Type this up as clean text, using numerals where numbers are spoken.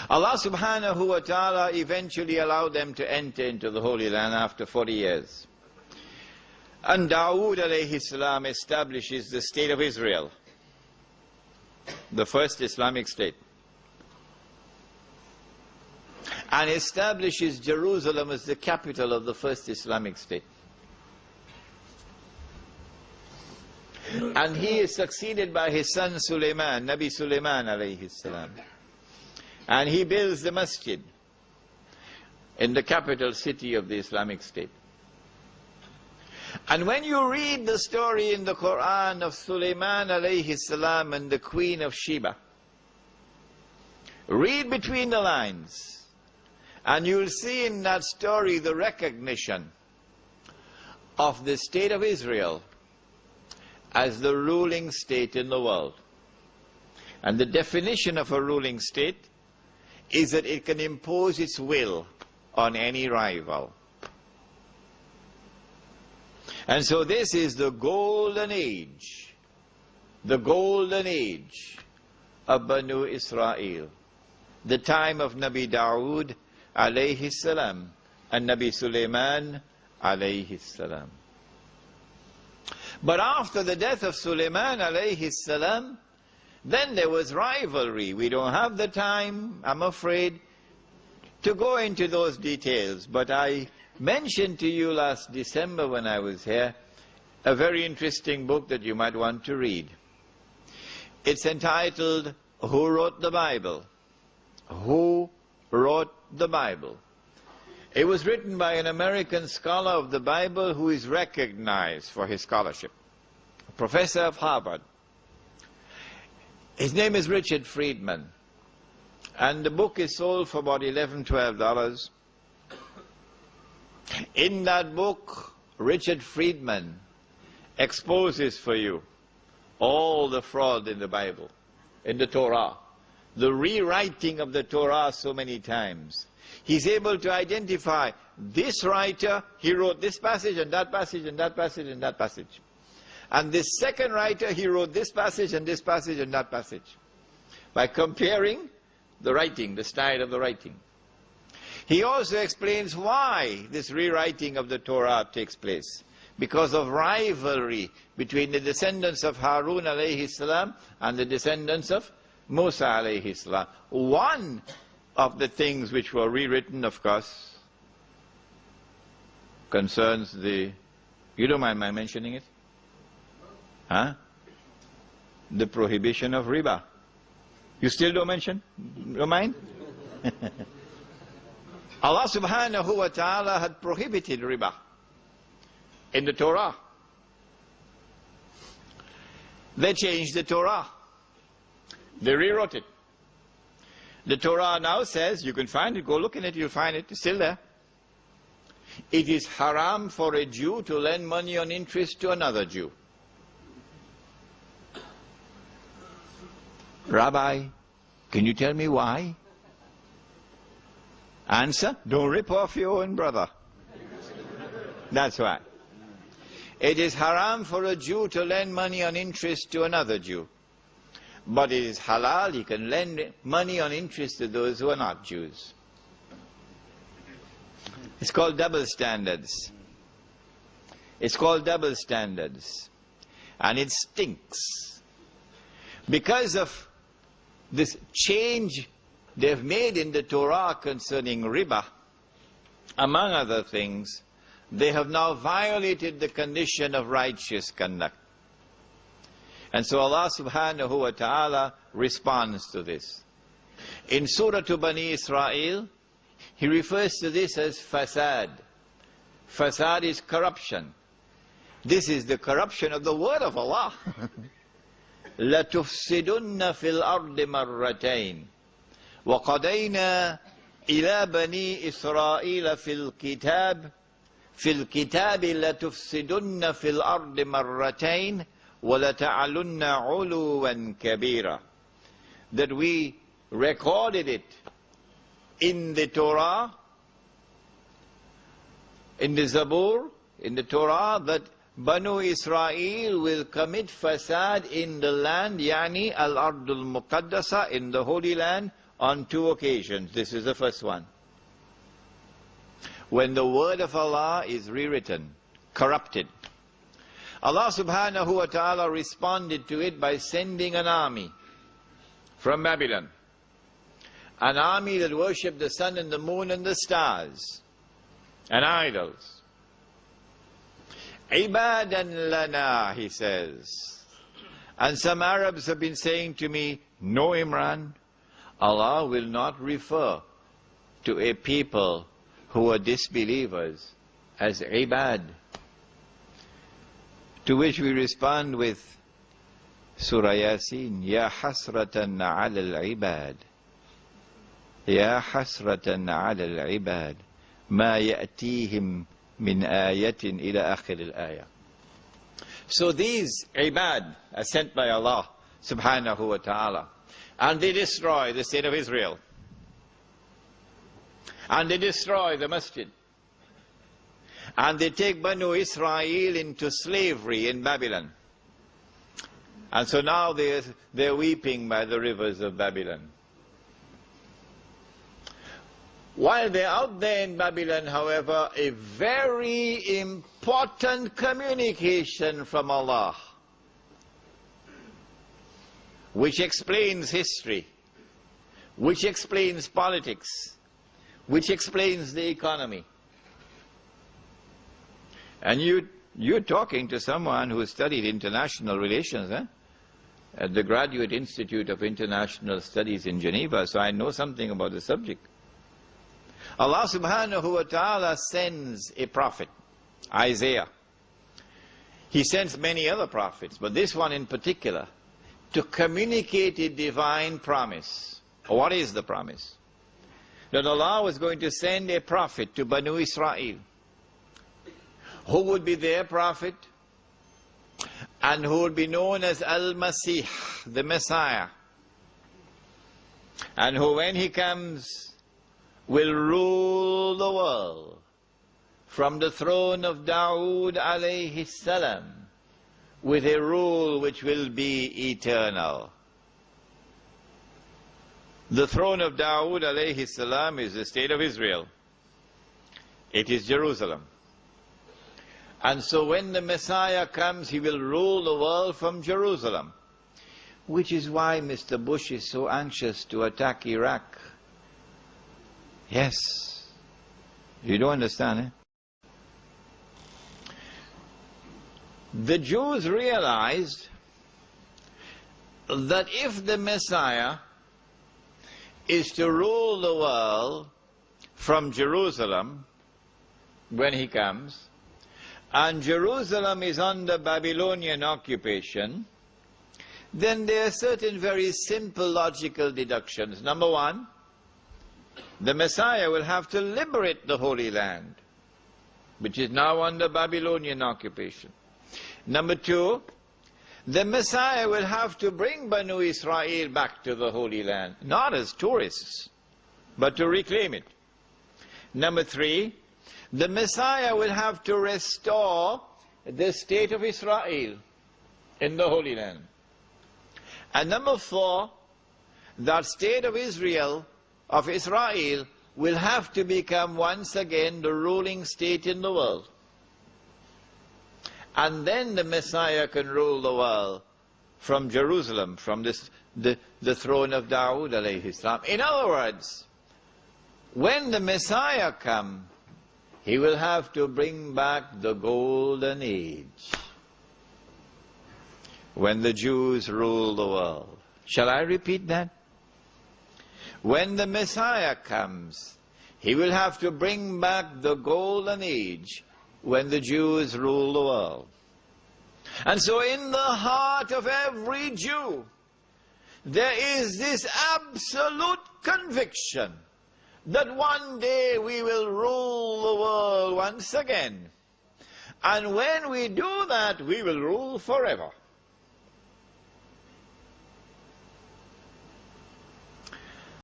Allah subhanahu wa ta'ala eventually allowed them to enter into the Holy Land after 40 years. And Dawood alayhi salam establishes the state of Israel, the first Islamic state, and establishes Jerusalem as the capital of the first Islamic state. And he is succeeded by his son Sulaiman, Nabi Sulaiman alayhi salam. And he builds the masjid in the capital city of the Islamic State. And when you read the story in the Qur'an of Sulaiman alayhi salam and the Queen of Sheba, read between the lines, and you'll see in that story the recognition of the state of Israel as the ruling state in the world. And the definition of a ruling state is that it can impose its will on any rival. And so this is the golden age of Banu Israel, the time of Nabi Dawood alayhi salam and Nabi Sulaiman alayhi salam. But after the death of Sulaiman alayhi salam, then there was rivalry. We don't have the time, I'm afraid, to go into those details. But I mentioned to you last December when I was here a very interesting book that you might want to read. It's entitled, Who Wrote the Bible? Who Wrote the Bible? It was written by an American scholar of the Bible who is recognized for his scholarship, a professor of Harvard. His name is Richard Friedman, and the book is sold for about $11, $12. In that book, Richard Friedman exposes for you all the fraud in the Bible, in the Torah, the rewriting of the Torah so many times. He's able to identify this writer, he wrote this passage and that passage and that passage and that passage. And this second writer, he wrote this passage and this passage and that passage. By comparing the writing, the style of the writing. He also explains why this rewriting of the Torah takes place. Because of rivalry between the descendants of Harun alayhi salam and the descendants of Musa alayhi salam. One of the things which were rewritten, of course, concerns the... You don't mind my mentioning it? Huh? The prohibition of riba. You still don't mention? Don't mind? Allah subhanahu wa ta'ala had prohibited riba in the Torah. They changed the Torah. They rewrote it. The Torah now says, you can find it, go look in it, you'll find it, it's still there. It is haram for a Jew to lend money on interest to another Jew. Rabbi, can you tell me why? Answer, don't rip off your own brother. That's why. It is haram for a Jew to lend money on interest to another Jew. But it is halal, he can lend money on interest to those who are not Jews. It's called double standards. It's called double standards. And it stinks. Because of this change they've made in the Torah concerning riba, among other things, they have now violated the condition of righteous conduct. And so Allah subhanahu wa ta'ala responds to this. In Surah to Bani Israel, He refers to this as fasad. Fasad is corruption. This is the corruption of the word of Allah. لَتُفْسِدُنَّ فِي الْأَرْضِ مَرَّتَيْنِ وَقَضَيْنَا إِلَى بَنِي إِسْرَائِيلَ فِي الْكِتَابِ لَتُفْسِدُنَّ فِي الْأَرْضِ مَرَّتَيْنِ وَلَتَعْلُنَّ عُلُوًا كَبِيرًا. That we recorded it in the Torah, in the Zabur, in the Torah, that Banu Israel will commit fasad in the land, yani al-ardul muqaddasa, in the Holy Land, on 2 occasions. This is the first one. When the word of Allah is rewritten, corrupted. Allah subhanahu wa ta'ala responded to it by sending an army from Babylon. An army that worshipped the sun and the moon and the stars and idols. Ibadan lana, he says. And some Arabs have been saying to me, no, Imran, Allah will not refer to a people who are disbelievers as ibad. To which we respond with Surah Yasin, Ya hasratan ala al-ibad. Ya hasratan ala al-ibad. Ma ya'tihim min ayatin ila akhir al-ayah. So these ibad are sent by Allah subhanahu wa ta'ala. And they destroy the state of Israel. And they destroy the masjid. And they take Banu Israel into slavery in Babylon. And so now they're weeping by the rivers of Babylon. While they're out there in Babylon, however, a very important communication from Allah, which explains history, which explains politics, which explains the economy. And you're talking to someone who studied international relations, at the Graduate Institute of International Studies in Geneva, so I know something about the subject. Allah subhanahu wa ta'ala sends a prophet, Isaiah. He sends many other prophets, but this one in particular, to communicate a divine promise. What is the promise? That Allah was going to send a prophet to Banu Israel, who would be their prophet, and who would be known as Al-Masih, the Messiah, and who, when he comes, will rule the world from the throne of Dawood alayhi salam, with a rule which will be eternal. The throne of Dawood alayhi salam is the state of Israel. It is Jerusalem. And so when the Messiah comes, he will rule the world from Jerusalem. Which is why Mr. Bush is so anxious to attack Iraq. Yes. You don't understand, eh? The Jews realized that if the Messiah is to rule the world from Jerusalem when he comes, and Jerusalem is under Babylonian occupation, then there are certain very simple logical deductions. Number one, the Messiah will have to liberate the Holy Land, which is now under Babylonian occupation. Number two, the Messiah will have to bring Banu Israel back to the Holy Land, not as tourists, but to reclaim it. Number three, the Messiah will have to restore the state of Israel in the Holy Land. And number four, that state of Israel, will have to become once again the ruling state in the world. And then the Messiah can rule the world from Jerusalem, from the throne of Dawood alayhi salam. In other words, when the Messiah comes, he will have to bring back the golden age, when the Jews rule the world. Shall I repeat that? When the Messiah comes, he will have to bring back the golden age, when the Jews rule the world. And so in the heart of every Jew, there is this absolute conviction that one day we will rule the world once again. And when we do that, we will rule forever.